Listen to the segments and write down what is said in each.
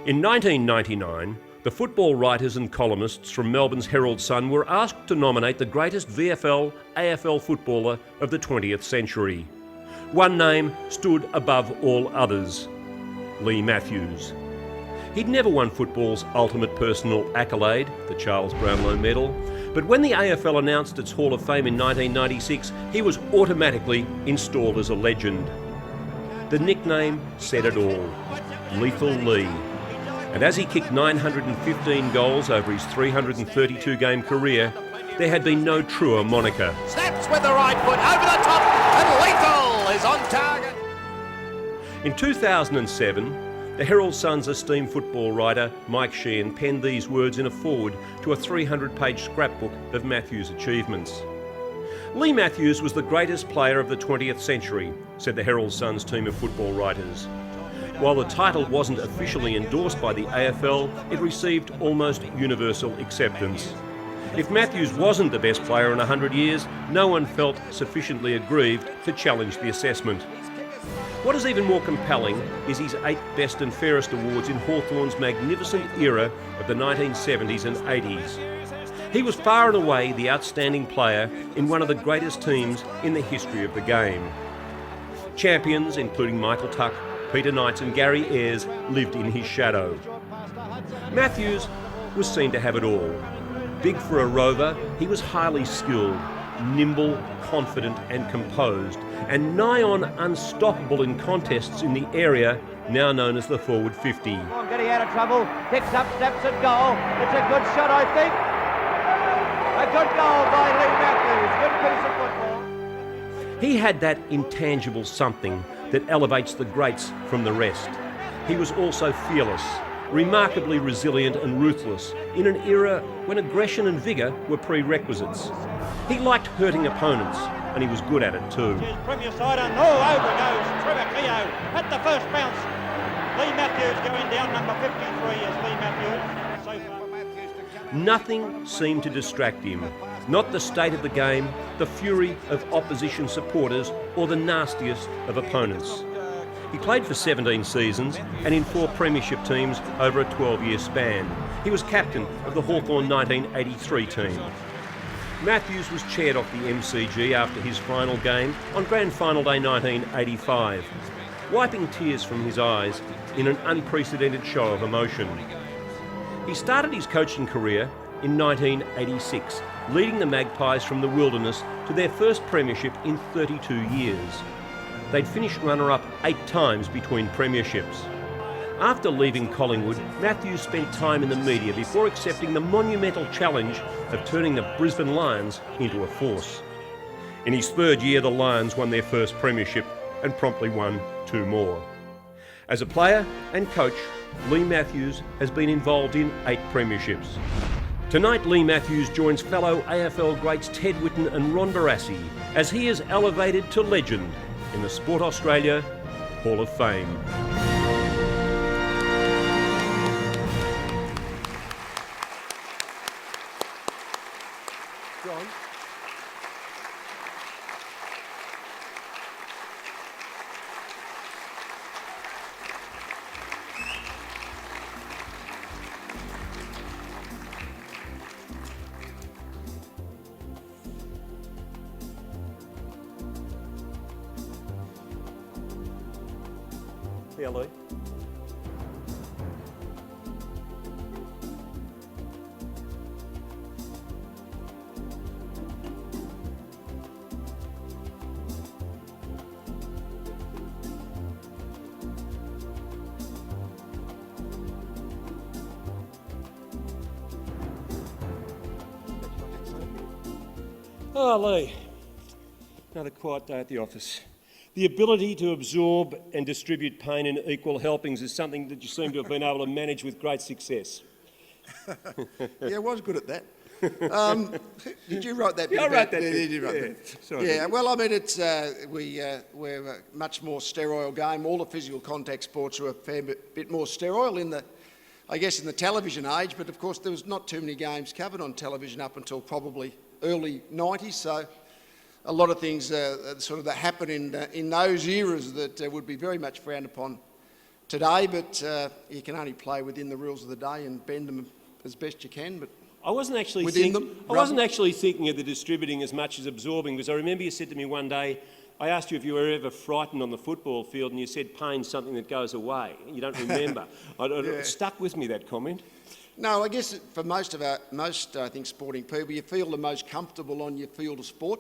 In 1999, the football writers and columnists from Melbourne's Herald Sun were asked to nominate the greatest VFL, AFL footballer of the 20th century. One name stood above all others: Leigh Matthews. He'd never won football's ultimate personal accolade, the Charles Brownlow Medal, but when the AFL announced its Hall of Fame in 1996, he was automatically installed as a legend. The nickname said it all: Lethal Leigh. And as he kicked 915 goals over his 332-game career, there had been no truer moniker. Snaps with the right foot over the top, and Lethal is on target. In 2007, the Herald Sun's esteemed football writer Mike Sheehan penned these words in a foreword to a 300-page scrapbook of Matthews' achievements. Leigh Matthews was the greatest player of the 20th century, said the Herald Sun's team of football writers. While the title wasn't officially endorsed by the AFL, it received almost universal acceptance. If Matthews wasn't the best player in 100 years, no one felt sufficiently aggrieved to challenge the assessment. What is even more compelling is his 8 Best and Fairest awards in Hawthorn's magnificent era of the 1970s and 80s. He was far and away the outstanding player in one of the greatest teams in the history of the game. Champions, including Michael Tuck, Peter Knights and Gary Ayres, lived in his shadow. Matthews was seen to have it all. Big for a rover, he was highly skilled, nimble, confident and composed, and nigh on unstoppable in contests in the area now known as the forward 50. Getting out of trouble, picks up steps at goal. It's a good shot, I think. A good goal by Leigh Matthews. Good piece of football. He had that intangible something that elevates the greats from the rest. He was also fearless, remarkably resilient and ruthless in an era when aggression and vigour were prerequisites. He liked hurting opponents, and he was good at it too. Premier side, and over goes Trevor Cleo at the first bounce. Leigh Matthews going down, number 53 is Leigh Matthews. So far. Nothing seemed to distract him. Not the state of the game, the fury of opposition supporters, or the nastiest of opponents. He played for 17 seasons and in 4 premiership teams over a 12-year span. He was captain of the Hawthorn 1983 team. Matthews was chaired off the MCG after his final game on Grand Final Day 1985, wiping tears from his eyes in an unprecedented show of emotion. He started his coaching career in 1986, leading the Magpies from the wilderness to their first premiership in 32 years. They'd finished runner-up 8 times between premierships. After leaving Collingwood, Matthews spent time in the media before accepting the monumental challenge of turning the Brisbane Lions into a force. In his 3rd year, the Lions won their first premiership and promptly won 2 more. As a player and coach, Leigh Matthews has been involved in 8 premierships. Tonight, Leigh Matthews joins fellow AFL greats Ted Whitten and Ron Barassi as he is elevated to legend in the Sport Australia Hall of Fame. John. Yeah, Leigh. Oh, Leigh, another quiet day at the office. The ability to absorb and distribute pain in equal helpings is something that you seem to have been able to manage with great success. Yeah, I was good at that. Did you write that? Yeah, I wrote that. Yeah, did you write that? Sorry. Yeah, well, I mean, it's we're a much more sterile game. All the physical contact sports are a fair bit more sterile in the television age. But of course, there was not too many games covered on television up until probably early 90s. So a lot of things that happen in those eras that would be very much frowned upon today, but you can only play within the rules of the day and bend them as best you can. But I wasn't actually thinking of the distributing as much as absorbing, because I remember you said to me one day, I asked you if you were ever frightened on the football field, and you said pain's something that goes away. You don't remember. It stuck with me, that comment. No, I guess for most I think sporting people, you feel the most comfortable on your field of sport.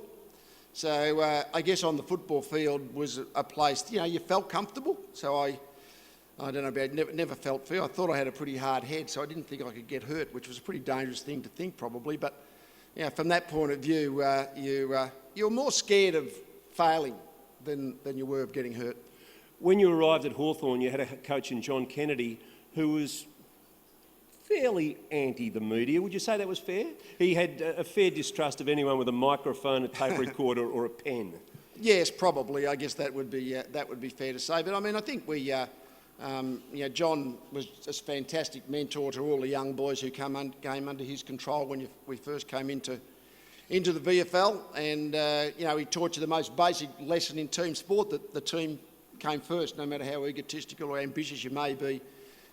So I guess on the football field was a place, you felt comfortable. So I don't know about never felt fear. I thought I had a pretty hard head, so I didn't think I could get hurt, which was a pretty dangerous thing to think probably. But from that point of view, you're more scared of failing than you were of getting hurt. When you arrived at Hawthorn, you had a coach in John Kennedy who was fairly anti the media. Would you say that was fair? He had a fair distrust of anyone with a microphone, a tape recorder or a pen. Yes, probably. I guess that would be fair to say. But I mean, I think John was a fantastic mentor to all the young boys who came under his control when we first came into the VFL, and he taught you the most basic lesson in team sport, that the team came first, no matter how egotistical or ambitious you may be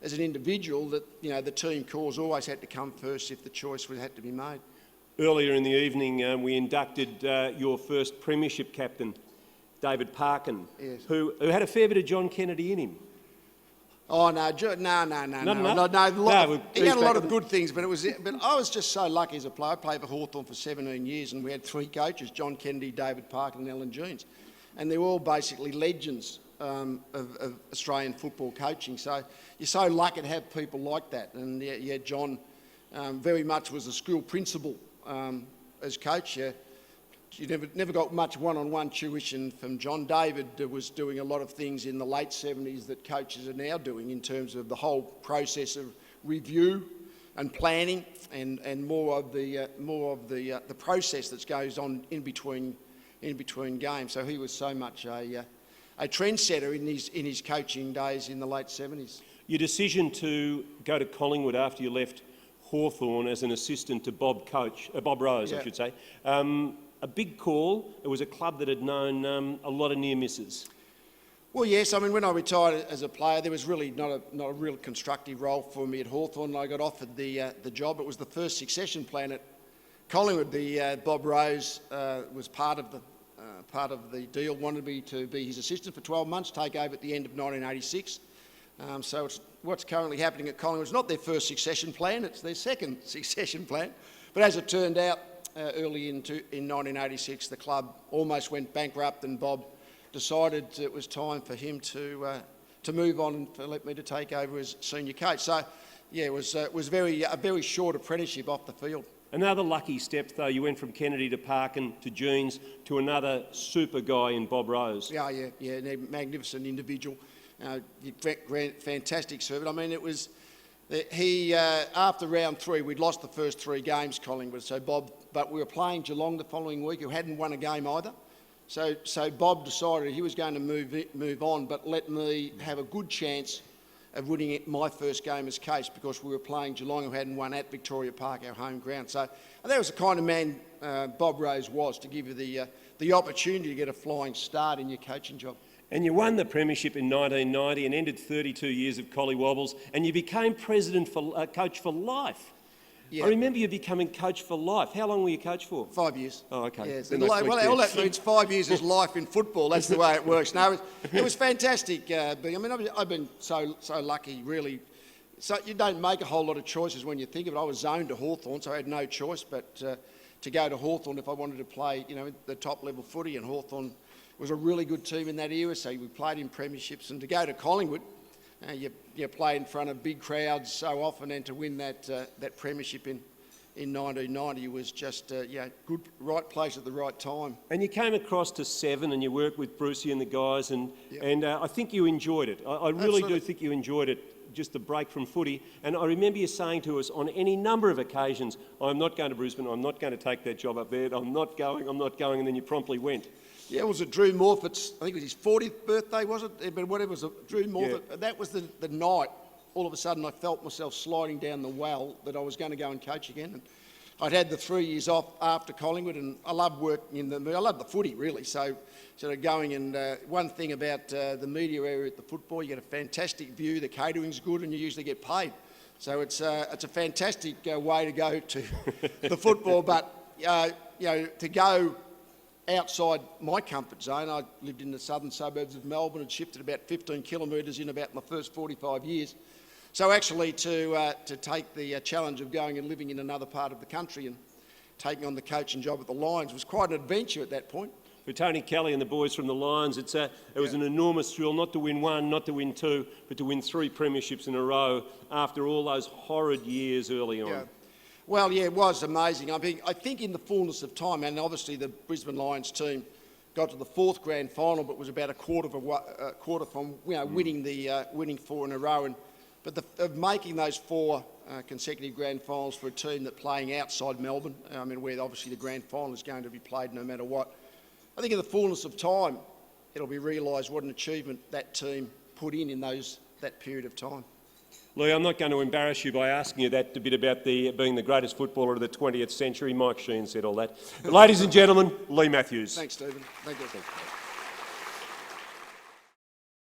as an individual, that the team cause always had to come first if the choice had to be made. Earlier in the evening, we inducted your first premiership captain, David Parkin, yes, who had a fair bit of John Kennedy in him. Oh no! He had a lot of good things, but I was just so lucky as a player. I played for Hawthorn for 17 years, and we had three coaches: John Kennedy, David Parkin, and Alan Jeans, and they're all basically legends of Australian football coaching. So you're so lucky to have people like that. And John very much was a school principal as coach. You never got much one-on-one tuition from John. David was doing a lot of things in the late 70s that coaches are now doing in terms of the whole process of review and planning, and more of the process that goes on in between games. So he was so much a trendsetter in his coaching days in the late 70s. Your decision to go to Collingwood after you left Hawthorn as an assistant to Bob Rose, I should say. A big call. It was a club that had known a lot of near misses. Well, yes. I mean, when I retired as a player, there was really not a real constructive role for me at Hawthorn. I got offered the job. It was the first succession plan at Collingwood. Bob Rose was part of the deal. Wanted me to be his assistant for 12 months, take over at the end of 1986. So what's currently happening at Collingwood is not their first succession plan; it's their second succession plan. But as it turned out, early in 1986, the club almost went bankrupt, and Bob decided it was time for him to move on and let me to take over as senior coach. So, it was a very short apprenticeship off the field. Another lucky step, though. You went from Kennedy to Parkin to Jeans to another super guy in Bob Rose. Yeah, magnificent individual, fantastic servant. I mean, it was. After round 3, we'd lost the first 3 games, Collingwood. But we were playing Geelong the following week, who hadn't won a game either. So Bob decided he was going to move on, but let me have a good chance of winning my first game as coach, because we were playing Geelong, who hadn't won at Victoria Park, our home ground. So that was the kind of man Bob Rose was, to give you the opportunity to get a flying start in your coaching job. And you won the premiership in 1990 and ended 32 years of Collywobbles, and you became coach for life. Yeah. I remember you becoming coach for life. How long were you coach for? 5 years. Oh, okay. Yes. All that means 5 years is life in football. That's the way it works. No, it was fantastic. I mean, I've been so lucky, really. So you don't make a whole lot of choices when you think of it. I was zoned to Hawthorn, so I had no choice but to go to Hawthorn if I wanted to play, the top level footy, and Hawthorn was a really good team in that era, so we played in premierships. And to go to Collingwood, you play in front of big crowds so often, and to win that premiership in 1990 was just good, right place at the right time. And you came across to 7 and you worked with Brucey and the guys, and I think you enjoyed it. I really do think you enjoyed it, just the break from footy. And I remember you saying to us on any number of occasions, I'm not going to Brisbane, I'm not going to take that job up there, I'm not going, and then you promptly went. Yeah, it was at Drew Morfitt's, I think it was his 40th birthday, was it? But whatever, it was Drew Morfitt. Yeah. That was the night, all of a sudden I felt myself sliding down the well that I was going to go and coach again. And I'd had the 3 years off after Collingwood, and I love working in I love the footy really. So sort of going and one thing about the media area at the football, you get a fantastic view. The catering's good, and you usually get paid. So it's a fantastic way to go to the football. But you know, to go outside my comfort zone, I lived in the southern suburbs of Melbourne and shifted about 15 kilometres in about my first 45 years. So actually to take the challenge of going and living in another part of the country and taking on the coaching job at the Lions was quite an adventure at that point. For Tony Kelly and the boys from the Lions, it was an enormous thrill not to win one, not to win two, but to win 3 premierships in a row after all those horrid years early on. Yeah. Well, yeah, it was amazing. I think in the fullness of time, and obviously the Brisbane Lions team got to the 4th grand final, but was about a quarter from winning 4 in a row. But of making those 4 consecutive grand finals for a team that playing outside Melbourne, where obviously the grand final is going to be played no matter what, I think in the fullness of time, it'll be realised what an achievement that team put in that period of time. Leigh, I'm not going to embarrass you by asking you that bit about being the greatest footballer of the 20th century. Mike Sheen said all that. But ladies and gentlemen, Leigh Matthews. Thanks, Stephen. Thank you.